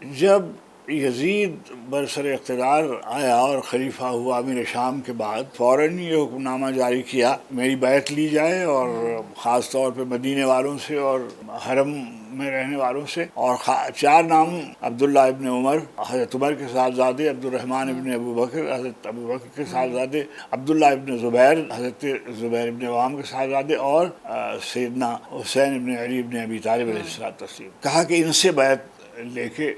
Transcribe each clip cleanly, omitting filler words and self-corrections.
جب یزید برسر اقتدار آیا اور خلیفہ ہوا امیر شام کے بعد، فوراً یہ حکم نامہ جاری کیا میری بیعت لی جائے، اور خاص طور پہ مدینے والوں سے اور حرم میں رہنے والوں سے، اور 4 نام عبداللہ ابن عمر، حضرت عمر کے صاحبزادے، عبد الرحمن ابن ابو بکر، حضرت ابو بکر کے صاحبزادے، عبداللہ ابن زبیر، حضرت زبیر ابن عوام کے صاحبزادے، اور سیدنا حسین ابن علی ابن ابی طالب علیہ السلام، کہا کہ ان سے بیعت لے کے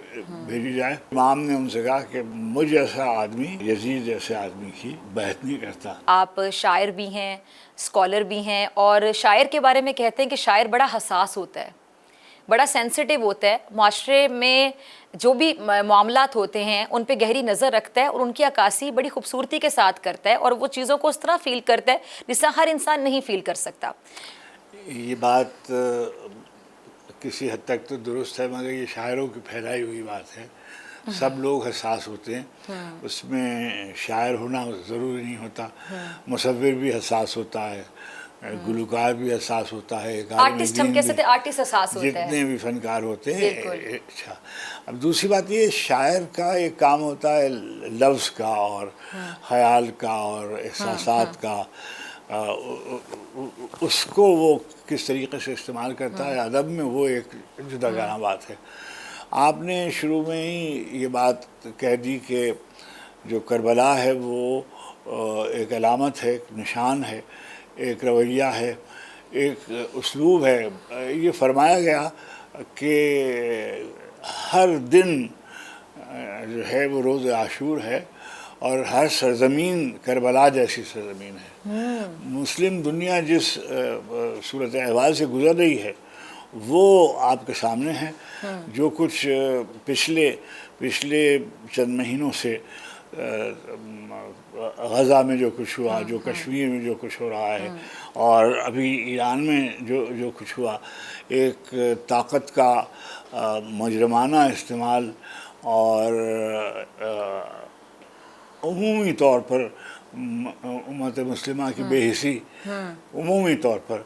بھیجی جائے۔ امام نے ان سے کہا کہ مجھ جیسا آدمی یزید جیسے آدمی کی بیعت نہیں کرتا۔ آپ شاعر بھی ہیں، اسکالر بھی ہیں، اور شاعر کے بارے میں کہتے ہیں کہ شاعر بڑا حساس ہوتا ہے، بڑا سینسٹیو ہوتا ہے، معاشرے میں جو بھی معاملات ہوتے ہیں ان پہ گہری نظر رکھتا ہے، اور ان کی عکاسی بڑی خوبصورتی کے ساتھ کرتا ہے، اور وہ چیزوں کو اس طرح فیل کرتا ہے جس طرح ہر انسان نہیں فیل کر سکتا۔ یہ بات کسی حد تک تو درست ہے، مگر یہ شاعروں کی پھیلائی ہوئی بات ہے۔ سب لوگ حساس ہوتے ہیں، اس میں شاعر ہونا ضروری نہیں ہوتا۔ مصور بھی حساس ہوتا ہے، گلوکار بھی حساس ہوتا ہے، آرٹسٹ ہم کہہ سکتے ہیں، آرٹسٹ حساس ہوتا ہے، جتنے بھی فنکار ہوتے ہیں۔ بالکل۔ اچھا، اب دوسری بات یہ، شاعر کا ایک کام ہوتا ہے لفظ کا اور خیال کا اور احساسات کا، اس کو وہ کس طریقے سے استعمال کرتا ہے ادب میں، وہ ایک جدا گانا بات ہے۔ آپ نے شروع میں ہی یہ بات کہہ دی کہ جو کربلا ہے وہ ایک علامت ہے، ایک نشان ہے، ایک رویہ ہے، ایک اسلوب ہے۔ یہ فرمایا گیا کہ ہر دن جو ہے وہ روز عاشور ہے، اور ہر سرزمین کربلا جیسی سرزمین ہے۔ مسلم دنیا جس صورت احوال سے گزر رہی ہے وہ آپ کے سامنے ہے۔ جو کچھ پچھلے چند مہینوں سے غزہ میں جو کچھ ہوا، جو کشمیر میں جو کچھ ہو رہا ہے، اور ابھی ایران میں جو کچھ ہوا، ایک طاقت کا مجرمانہ استعمال، اور عمومی طور پر امت مسلمہ کی بے حسی، عمومی طور پر،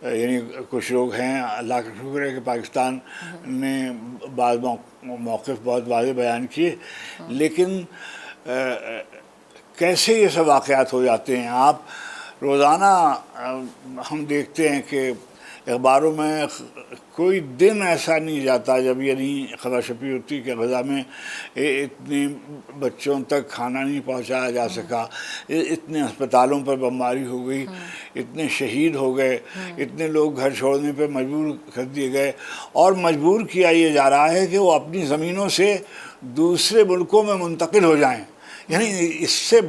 یعنی کچھ لوگ ہیں، اللہ کا شکر ہے کہ پاکستان نے بعض موقف بہت واضح بیان کیے، لیکن کیسے یہ سب واقعات ہو جاتے ہیں؟ آپ روزانہ ہم دیکھتے ہیں کہ اخباروں میں کوئی دن ایسا نہیں جاتا جب یہ نہیں خبر چھپی ہوتی کہ غزہ میں اتنے بچوں تک کھانا نہیں پہنچایا جا سکا، اتنے ہسپتالوں پر بمباری ہو گئی، اتنے شہید ہو گئے، اتنے لوگ گھر چھوڑنے پہ مجبور کر دیے گئے، اور مجبور کیا یہ جا رہا ہے کہ وہ اپنی زمینوں سے دوسرے ملکوں میں منتقل ہو جائیں۔ یعنی اس سے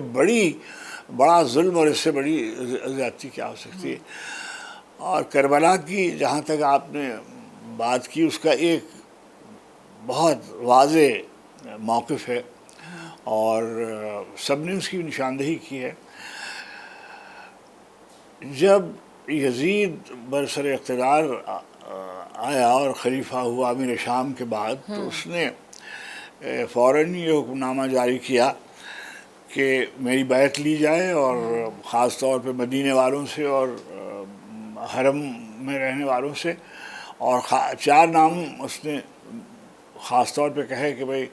بڑا ظلم اور اس سے بڑی زیادتی کیا ہو سکتی ہے؟ اور کربلا کی جہاں تک آپ نے بات کی، اس کا ایک بہت واضح موقف ہے، اور سب نے اس کی نشاندہی کی ہے۔ جب یزید برسر اقتدار آیا اور خلیفہ ہوا امیر شام کے بعد، تو اس نے فوراً یہ حکم نامہ جاری کیا کہ میری بیعت لی جائے، اور خاص طور پہ مدینے والوں سے اور حرم میں رہنے والوں سے، اور 4 نام اس نے خاص طور پہ کہے کہ بھئی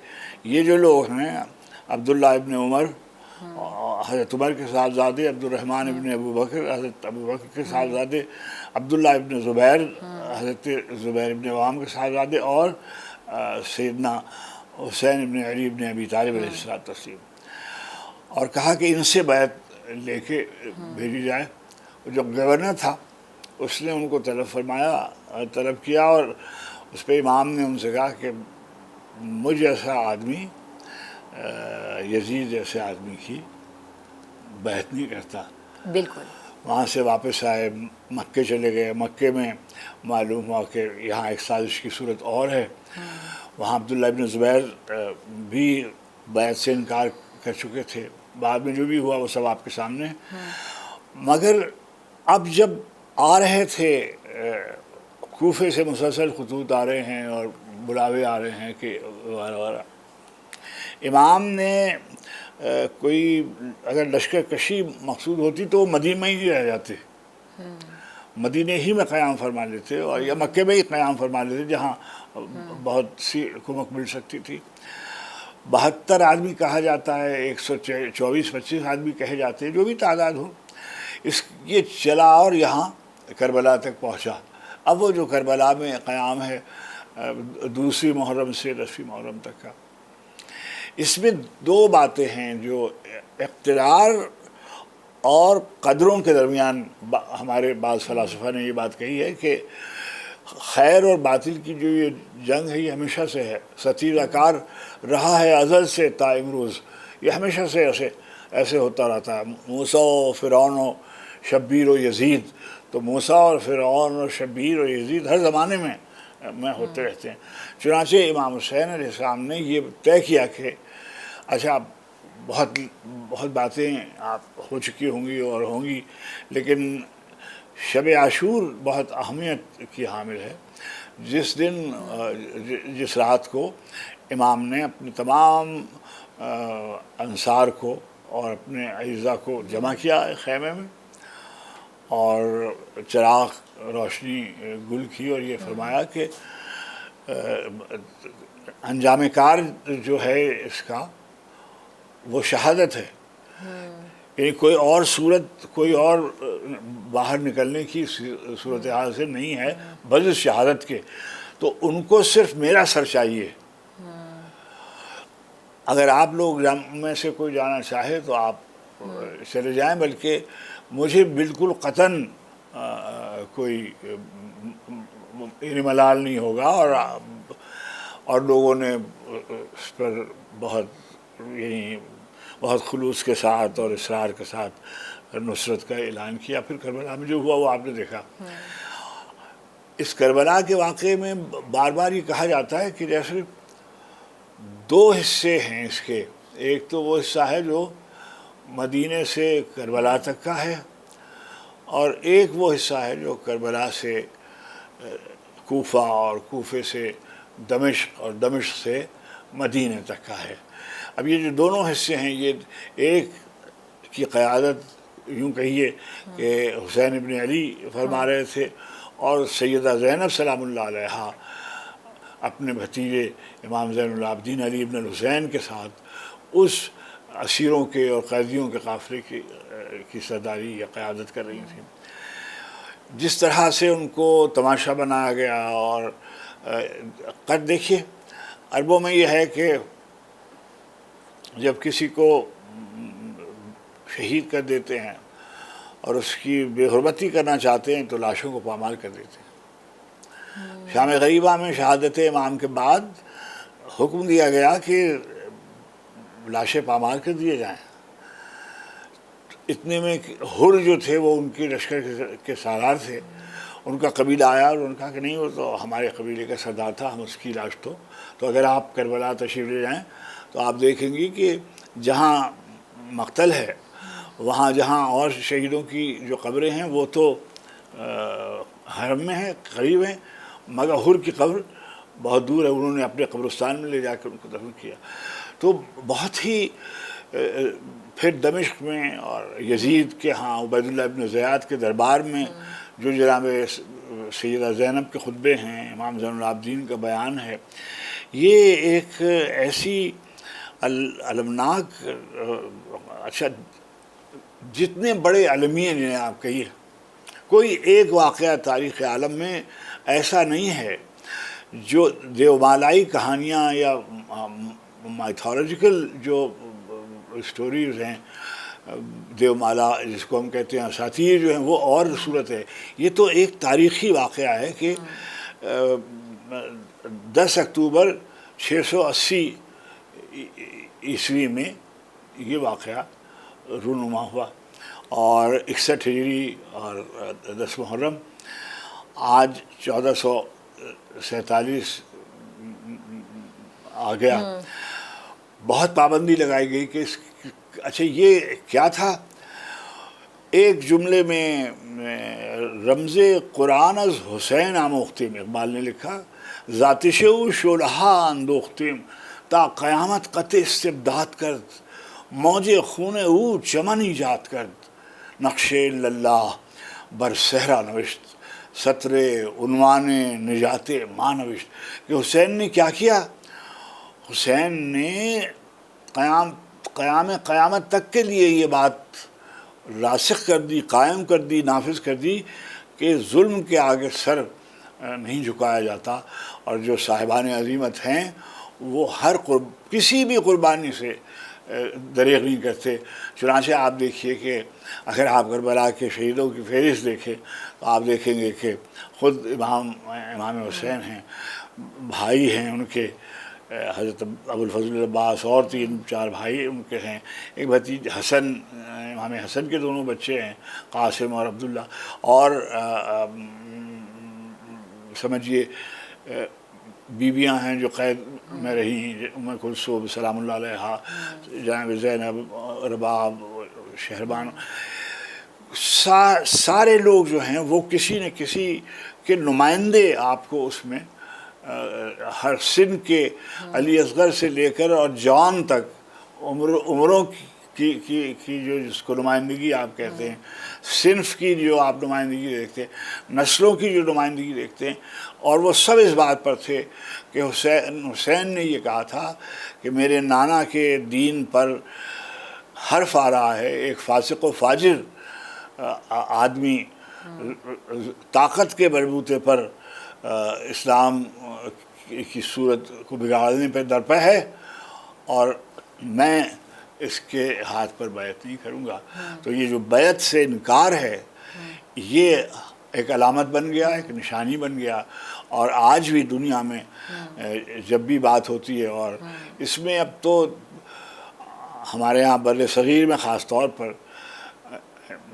یہ جو لوگ ہیں، عبداللہ ابن عمر، حضرت عمر کے صاحبزادے، عبد الرحمن ابن ابو بکر، حضرت ابو بکر کے صاحبزادے، عبداللہ ابن زبیر، حضرت زبیر ابن عوام کے صاحبزادے، اور سیدنا حسین ابن علی ابن ابی طالب علیہ السلام، اور کہا کہ ان سے بیعت لے کے بھیجی جائے۔ جو گورنر تھا اس نے ان کو طلب کیا، اور اس پہ امام نے ان سے کہا کہ مجھ جیسا آدمی یزید جیسے آدمی کی بیعت نہیں کرتا۔ بالکل۔ وہاں سے واپس آئے، مکے چلے گئے۔ مکے میں معلوم ہوا کہ یہاں ایک سازش کی صورت اور ہے۔ وہاں عبداللہ ابن زبیر بھی بیعت سے انکار کر چکے تھے۔ بعد میں جو بھی ہوا وہ سب آپ کے سامنے ہے۔ مگر اب جب آ رہے تھے، کوفے سے مسلسل خطوط آ رہے ہیں اور بلاوے آ رہے ہیں کہ وغیرہ، امام نے کوئی اگر لشکر کشی مقصود ہوتی تو وہ مدینہ میں ہی رہ جاتے، مدینے ہی میں قیام فرما لیتے اور یا مکے میں ہی قیام فرما لیتے جہاں بہت سی کمک مل سکتی تھی. 72 آدمی کہا جاتا ہے, 124-25 آدمی کہے جاتے ہیں, جو بھی تعداد ہو, یہ چلا اور یہاں کربلا تک پہنچا. اب وہ جو کربلا میں قیام ہے 2 محرم سے 10 محرم تک کا, اس میں 2 باتیں ہیں جو اقتدار اور قدروں کے درمیان ہمارے بعض فلاسفہ نے یہ بات کہی ہے کہ خیر اور باطل کی جو یہ جنگ ہے یہ ہمیشہ سے ہے, ستیرہ کار رہا ہے ازل سے تا امروز, یہ ہمیشہ سے ایسے ہوتا رہتا ہے. موسیٰ و فرعون و شبیر و یزید, تو موسیٰ اور فرعون اور شبیر و یزید ہر زمانے میں ہوتے رہتے ہیں. چنانچہ امام حسین علیہ السلام نے یہ طے کیا کہ اچھا بہت باتیں آپ ہو چکی ہوں گی اور ہوں گی, لیکن شب عاشور بہت اہمیت کی حامل ہے. جس رات کو امام نے اپنے تمام انصار کو اور اپنے اعزاء کو جمع کیا خیمے میں اور چراغ روشنی گل کی اور یہ فرمایا کہ انجام کار جو ہے اس کا وہ شہادت ہے, یعنی کوئی اور صورت, کوئی اور باہر نکلنے کی صورتحال سے نہیں ہے بجز شہادت کے. تو ان کو صرف میرا سر چاہیے. اگر آپ لوگ میں سے کوئی جانا چاہے تو آپ چلے جائیں, بلکہ مجھے بالکل قطعاً کوئی ملال نہیں ہوگا. اور لوگوں نے اس پر بہت خلوص کے ساتھ اور اصرار کے ساتھ نصرت کا اعلان کیا. پھر کربلا میں جو ہوا وہ آپ نے دیکھا. اس کربلا کے واقعے میں بار بار یہ کہا جاتا ہے کہ جیسے 2 حصے ہیں اس کے. ایک تو وہ حصہ ہے جو مدینے سے کربلا تک کا ہے, اور ایک وہ حصہ ہے جو کربلا سے کوفہ اور کوفے سے دمشق اور دمشق سے مدینے تک کا ہے. اب یہ جو دونوں حصے ہیں, یہ ایک کی قیادت یوں کہیے کہ حسین ابن علی فرما رہے تھے, اور سیدہ زینب سلام اللہ علیہا اپنے بھتیجے امام زین العابدین علی ابن الحسین کے ساتھ اس اسیروں کے اور قیدیوں کے قافلے کی سرداری یا قیادت کر رہی تھیں. جس طرح سے ان کو تماشا بنایا گیا, اور قد دیکھیے عربوں میں یہ ہے کہ جب کسی کو شہید کر دیتے ہیں اور اس کی بے حرمتی کرنا چاہتے ہیں تو لاشوں کو پامال کر دیتے ہیں. شام غریبہ میں شہادت امام کے بعد حکم دیا گیا کہ لاشیں پامال کر دیے جائیں. اتنے میں حر جو تھے وہ ان کی لشکر کے سالار تھے, ان کا قبیلہ آیا اور ان کہا کہ نہیں, وہ تو ہمارے قبیلے کا سردار تھا, ہم اس کی لاش تو اگر آپ کربلا تشریف لے جائیں تو آپ دیکھیں گی کہ جہاں مقتل ہے وہاں جہاں اور شہیدوں کی جو قبریں ہیں وہ تو حرم میں ہیں, قریب ہیں, مگر حر کی قبر بہت دور ہے. انہوں نے اپنے قبرستان میں لے جا کر ان کو دفن کیا. تو بہت ہی پھر دمشق میں اور یزید کے ہاں عبید اللہ ابن زیاد کے دربار میں جو جناب سیدہ زینب کے خطبے ہیں, امام زین العابدین کا بیان ہے, یہ ایک ایسی المناک, اچھا جتنے بڑے عالمین ہیں آپ کہیے, کوئی ایک واقعہ تاریخ عالم میں ایسا نہیں ہے جو دیومالائی کہانیاں یا مائتھولوجیکل جو اسٹوریز ہیں, دیومالا جس کو ہم کہتے ہیں اساطیر جو ہیں, وہ اور صورت ہے. یہ تو ایک تاریخی واقعہ ہے کہ 10 اکتوبر 680 عیسوی میں یہ واقعہ رونما ہوا, اور 61 ہجری اور 10 محرم آج 1447 آ گیا. بہت پابندی لگائی گئی کہ اچھا یہ کیا تھا. ایک جملے میں رمز قرآن از حسین آموختیم, اقبال نے لکھا, ذاتش او شولہا اندوختیم تا قیامت قطع استبداد کرد, موج خون او چمن ایجاد کرد, نقش اللہ برصحرا نوشت، سطر عنوان نجات ماں نوشت، کہ حسین نے کیا کیا؟ حسین نے قیامت تک کے لیے یہ بات راسخ کر دی، قائم کر دی، نافذ کر دی کہ ظلم کے آگے سر نہیں جھکایا جاتا، اور جو صاحبان عظیمت ہیں وہ کسی بھی قربانی سے دریغ نہیں کرتے۔ چنانچہ آپ دیکھیے کہ اگر آپ کربلا کے شہیدوں کی فہرست دیکھیں تو آپ دیکھیں گے کہ خود امام حسین ہیں، بھائی ہیں ان کے حضرت ابو الفضل عباس، اور 3-4 بھائی ان کے ہیں، ایک بھتیج حسن، امام حسن کے دونوں بچے ہیں، قاسم اور عبداللہ، اور سمجھیے بیویاں ہیں جو قید میں رہی، ام کلثوم سلام اللہ علیہا، جناب زینب، رباب، شہربان، سارے لوگ جو ہیں وہ کسی نہ کسی کے نمائندے آپ کو اس میں ہر سن کے، علی اصغر سے لے کر اور جوان تک، عمروں کی جو جس کو نمائندگی آپ کہتے ہیں، صنف کی جو آپ نمائندگی دیکھتے ہیں، نسلوں کی جو نمائندگی دیکھتے ہیں، اور وہ سب اس بات پر تھے کہ حسین نے یہ کہا تھا کہ میرے نانا کے دین پر حرف آ رہا ہے، ایک فاسق و فاجر آدمی طاقت کے بلبوتے پر اسلام کی صورت کو بگاڑنے پہ درپے ہے، اور میں اس کے ہاتھ پر بیعت نہیں کروں گا۔ تو یہ جو بیعت سے انکار ہے یہ ایک علامت بن گیا، ایک نشانی بن گیا، اور آج بھی دنیا میں جب بھی بات ہوتی ہے، اور اس میں اب تو ہمارے ہاں بر صغیر میں خاص طور پر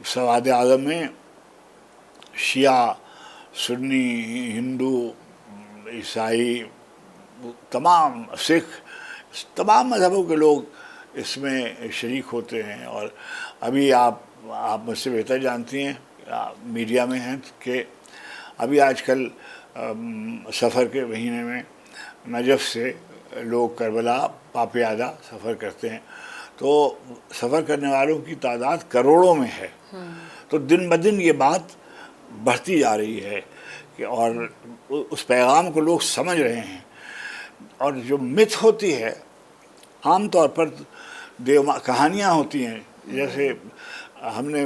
سواد اعظم میں شیعہ، سنی، ہندو، عیسائی، تمام سکھ، تمام مذہبوں کے لوگ اس میں شریک ہوتے ہیں۔ اور ابھی آپ مجھ سے بہتر جانتی ہیں، میڈیا میں ہیں، کہ ابھی آج کل سفر کے مہینے میں نجف سے لوگ کربلا پاپیادہ سفر کرتے ہیں، تو سفر کرنے والوں کی تعداد کروڑوں میں ہے۔ تو دن بدن یہ بات بڑھتی جا رہی ہے کہ، اور اس پیغام کو لوگ سمجھ رہے ہیں۔ اور جو مت ہوتی ہے عام طور پر کہانیاں ہوتی ہیں، جیسے ہم نے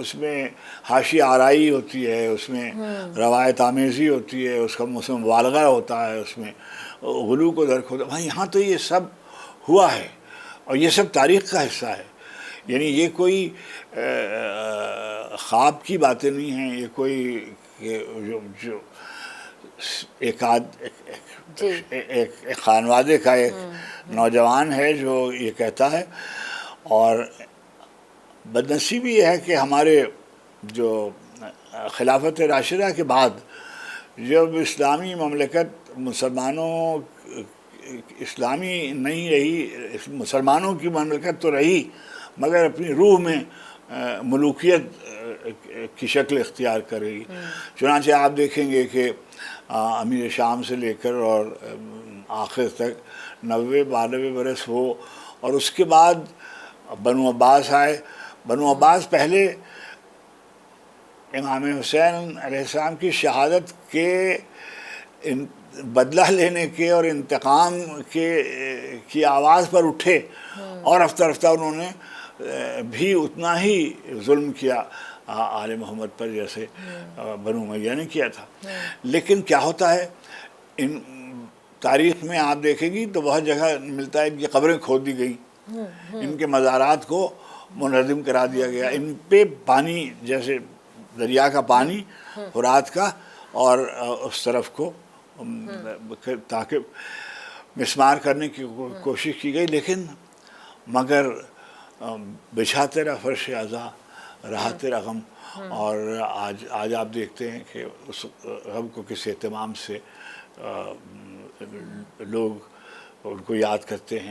اس میں حاشیہ آرائی ہوتی ہے، اس میں روایت آمیزی ہوتی ہے، اس میں مبالغہ ہوتا ہے، اس میں غلو کو درک ہوتا ہے۔ بھائی یہاں تو یہ سب ہوا ہے، اور یہ سب تاریخ کا حصہ ہے، یعنی یہ کوئی خواب کی باتیں نہیں ہیں، یہ کوئی جو ایک خانوادے کا ایک نوجوان ہے جو یہ کہتا ہے۔ اور بدنصیبی یہ ہے کہ ہمارے جو خلافت راشدہ کے بعد جب اسلامی مملکت اسلامی نہیں رہی، مسلمانوں کی مملکت تو رہی مگر اپنی روح میں ملوکیت کی شکل اختیار کر رہی۔ چنانچہ آپ دیکھیں گے کہ امیر شام سے لے کر اور آخر تک 90-92 برس ہو، اور اس کے بعد بنو عباس آئے۔ بنو عباس پہلے امام حسین علیہ السلام کی شہادت کے بدلہ لینے کے اور انتقام کی آواز پر اٹھے، اور رفتہ رفتہ انہوں نے بھی اتنا ہی ظلم کیا آل محمد پر جیسے بنو امیہ نے کیا تھا۔ لیکن کیا ہوتا ہے، ان تاریخ میں آپ دیکھیں گی تو بہت جگہ ملتا ہے ان کی قبریں کھود دی گئی، ان کے مزارات کو منہدم کرا دیا گیا، ان پہ پانی جیسے دریا کا پانی فرات کا، اور اس طرف کو تاکہ مسمار کرنے کی کوشش کی گئی، لیکن مگر بچھا تیرا فرش عزا رہا تیرا غم۔ اور آج آپ دیکھتے ہیں کہ اس غم کو کس اہتمام سے لوگ ان کو یاد کرتے ہیں۔